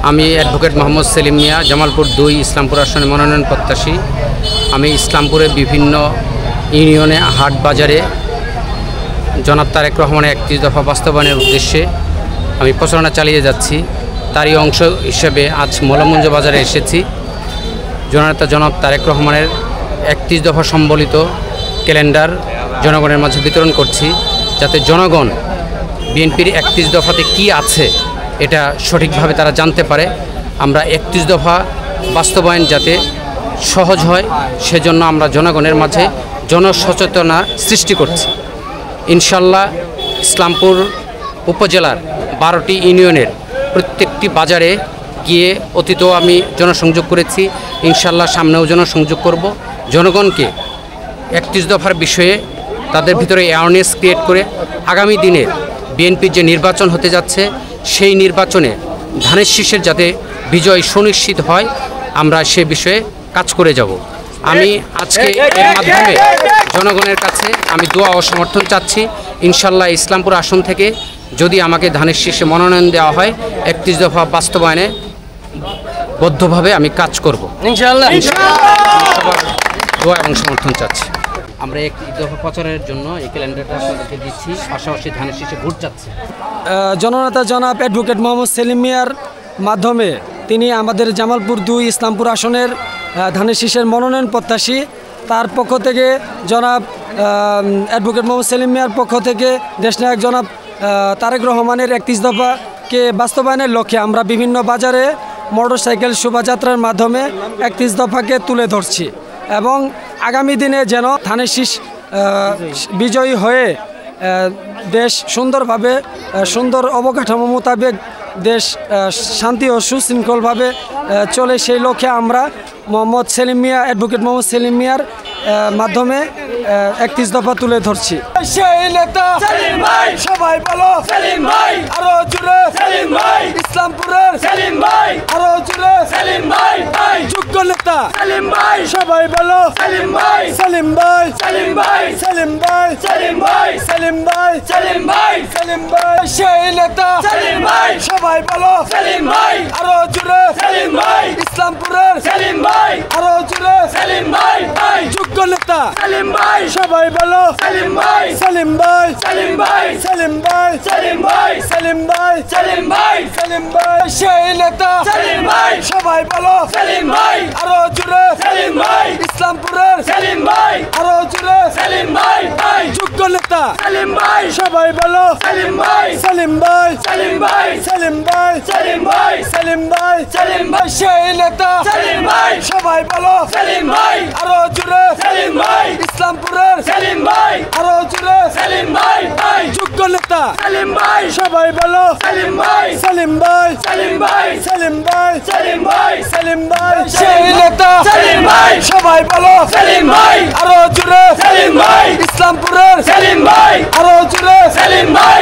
আমি অ্যাডভোকেট মোহাম্মদ সেলিম মিয়া, জামালপুর 2 ইসলামপুর আসনে মনোনয়ন প্রত্যাশী। আমি ইসলামপুরে বিভিন্ন ইউনিয়নে, হাট বাজারে জনাব তারেক রহমানের 31 দফা বাস্তবায়নের উদ্দেশ্যে আমি প্রচারণা চালিয়ে যাচ্ছি। তারই অংশ হিসেবে আজ মৌলভীগঞ্জ বাজারে এসেছি। জননেতা জনাব তারেক রহমানের 31 দফা সম্বলিত ক্যালেন্ডার জনগণের মাঝে বিতরণ করছি, যাতে জনগণ বিএনপির 31 দফাতে কি আছে এটা সঠিকভাবে তারা জানতে পারে। আমরা 31 দফা বাস্তবায়ন যাতে সহজ হয় সেজন্য আমরা জনগণের মাঝে জনসচেতনতা সৃষ্টি করছি। ইনশাল্লাহ ইসলামপুর উপজেলার 12টি ইউনিয়নের প্রত্যেকটি বাজারে গিয়ে অতীতেও আমি জনসংযোগ করেছি, ইনশাল্লাহ সামনেও জনসংযোগ করব। জনগণকে 31 দফার বিষয়ে তাদের ভিতরে অ্যাওয়ারনেস ক্রিয়েট করে আগামী দিনে বিএনপির যে নির্বাচন হতে যাচ্ছে সেই নির্বাচনে ধানের শীষের যাতে বিজয় সুনিশ্চিত হয় আমরা সে বিষয়ে কাজ করে যাব। আমি আজকে এর মাধ্যমে জনগণের কাছে আমি দোয়া ও সমর্থন চাচ্ছি। ইনশাল্লাহ ইসলামপুর আসন থেকে যদি আমাকে ধানের শীষে মনোনয়ন দেওয়া হয় 31 দফা বাস্তবায়নে বদ্ধভাবে আমি কাজ করব ইনশাল্লাহ। সবার দোয়া এবং সমর্থন চাচ্ছি। আমরা 31 দফা প্রচারের জন্য এই ক্যালেন্ডারটা আপনাদেরকে দিচ্ছি, পাশাপাশি ধানের শীষে ভোট চাচ্ছে। জননেতা জনাব অ্যাডভোকেট মোহাম্মদ সেলিম মিয়ার মাধ্যমে তিনি আমাদের জামালপুর 2 ইসলামপুর আসনের ধানের শীষের মনোনয়ন প্রত্যাশী। তার পক্ষ থেকে জনাব অ্যাডভোকেট মোহাম্মদ সেলিম মিয়ার পক্ষ থেকে দেশনায়ক জনাব তারেক রহমানের 31 দফাকে বাস্তবায়নের লক্ষ্যে আমরা বিভিন্ন বাজারে মোটরসাইকেল শোভাযাত্রার মাধ্যমে 31 দফাকে তুলে ধরছি এবং আগামী দিনে যেন ধানের শীষ বিজয়ী হয়ে দেশ সুন্দরভাবে সুন্দর অবকাঠামো মোতাবেক দেশ শান্তি ও সুশৃঙ্খলভাবে চলে, সেই লক্ষ্যে আমরা মোহাম্মদ সেলিম মিয়া অ্যাডভোকেট মোহাম্মদ সেলিম মিয়ার মাধ্যমে 31 দফা তুলে ধরছি। সেই নেতা সেলিম ভাই, সবাই বলো সেলিম ভাই, আরো জোরে সেলিম ভাই, ইসলামপুরের সেলিম ভাই, আরো জোরে সেলিম ভাই, যোগ্য নেতা সেলিম ভাই, সবাই বলো সেলিম ভাই, সেলিম ভাই, সেলিম ভাই, সেলিম ভাই, সেলিম ভাই, সেলিম ভাই, সেলিম ভাই, সেলিম ভাই, সেই নেতা সেলিম ভাই, সবাই বলো সেলিম ভাই, আরো জোরে সেলিম ভাই, ইসলামপুরের সেলিম ভাই, আরো জোরে সেলিম ভাই, যোগ্য নেতা সেলিম ভাই, সবাই বলো সেলিম ভাই, সেলিম ভাই, সেলিম ভাই, সেলিম ভাই, সেলিম ভাই, সেলিম ভাই, সেলিম ভাই, সেলিম ভাই, সেই নেতা সেলিম ভাই, সবাই বলো সেলিম ভাই, আরো জোরে সেলিম ভাই, ইসলামপুরের সেলিম ভাই, আরো জোরে সেলিম ভাই, যোগ্য নেতা সেলিম ভাই, সবাই বলো সেলিম ভাই, সেলিম ভাই, সেলিম ভাই, সেলিম ভাই, সেলিম ভাই, সেলিম ভাই, সেলিম ভাই, সেই নেতা সেলিম ভাই, সবাই বলো সেলিম ভাই, আরো জোরে সেলিম ভাই, ইসলামপুরের সেলিম ভাই, আরো জোরে সেলিম ভাই, যোগ্য নেতা সেলিম ভাই, সবাই বলো সেলিম ভাই, সেলিম ভাই, সেলিম ভাই, সেলিম ভাই, সেলিম ভাই, সেলিম ভাই, সেই নেতা সেলিম ভাই, সবাই বলো সেলিম ভাই, আরো জোরে সেলিম ভাই, ইসলামপুরের সেলিম ভাই, আরো জোরে সেলিম ভাই,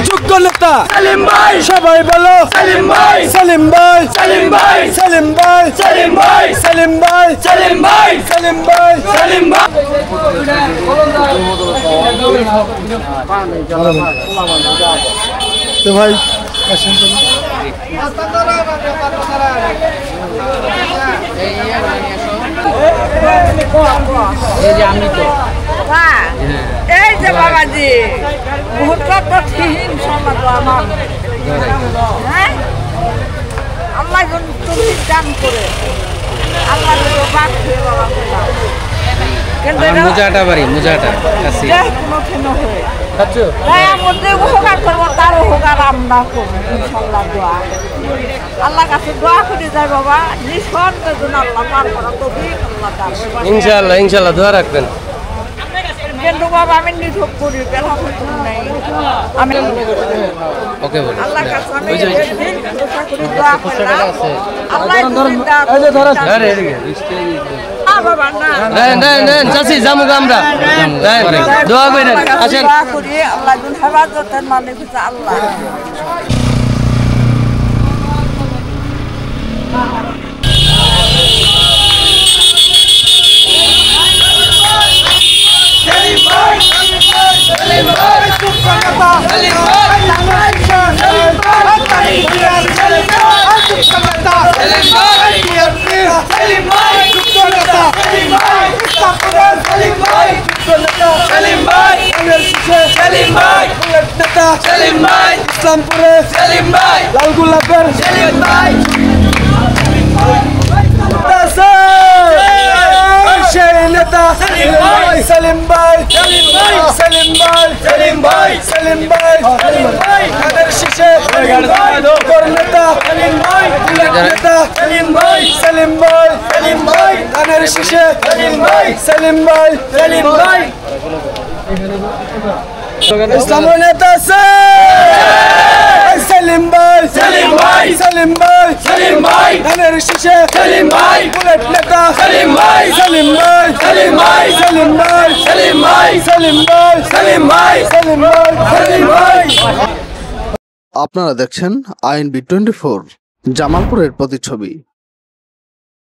যোগ্য নেতা সেলিম ভাই, সবাই বলো সেলিম ভাই, সেলিম ভাই, সেলিম ভাই, সেলিম ভাই, সেলিম ভাই, সেলিম ভাই, সেলিম ভাই, সেলিম ভাই, সেলিম ভাই। তো ভাই এই যে বাবাজি মুহূর্ত কঠিন সমাজ আমার, হ্যাঁ আল্লাহ তুমি দান করে আল্লাহ বাদ দিয়ে বাবা কিন্তু মুজাটা বাড়ি মুজাটা কাছে কোনো হয়ে তাই আমাদের উপকার করবো, তার উপকার আমরা করবো ইনশাল্লাহ। দোয়া আল্লাহ কাছে দোয়া করে যায় বাবা, নিঃসন্দেহ যেন আল্লাহ পার করা তো ইনশাআল্লাহ, ইনশাআল্লাহ দোয়া রাখবেন। কিন্তু বাবা আমি নিষেধ করি বেলা নেই, আমি ওকে বলি আল্লাহ কাছে আমি দোয়া করলাম আল্লাহ বাবা না চাচি জামু আমরা দোয়া করেন, আসেন দোয়া করি আল্লাহ হেফাজতের মানে আল্লাহ। Salim Bhai, ইসলামপুরে সেলিম ভাই লাল গোলাপের সেলিম ভাই সেই নেতা সেলিম ভাই সেলিম ভাই সেলিম ভাই সেলিম ভাই সেলিম ভাই সেলিম ভাই সেলিম ভাই ধানের শীষে নেতা সেলিম ভাই নেতা সেলিম ভাই সেলিম ভাই সেলিম ভাই ধানের শীষে সেলিম ভাই সেলিম ভাই সেলিম ভাই ইসলামী নেতা সেলিম ভাই সেলিম ভাই সেলিম ভাই সেলিম ভাই ধানের শীষে সেলিম ভাই বুলেট নেতা সেলিম ভাই সেলিম ভাই সেলিম ভাই সেলিম ভাই সেলিম ভাই সেলিম ভাই সেলিম ভাই সেলিম ভাই সেলিম ভাই আপনারা দেখছেন INB24 জামালপুরের প্রতিচ্ছবি।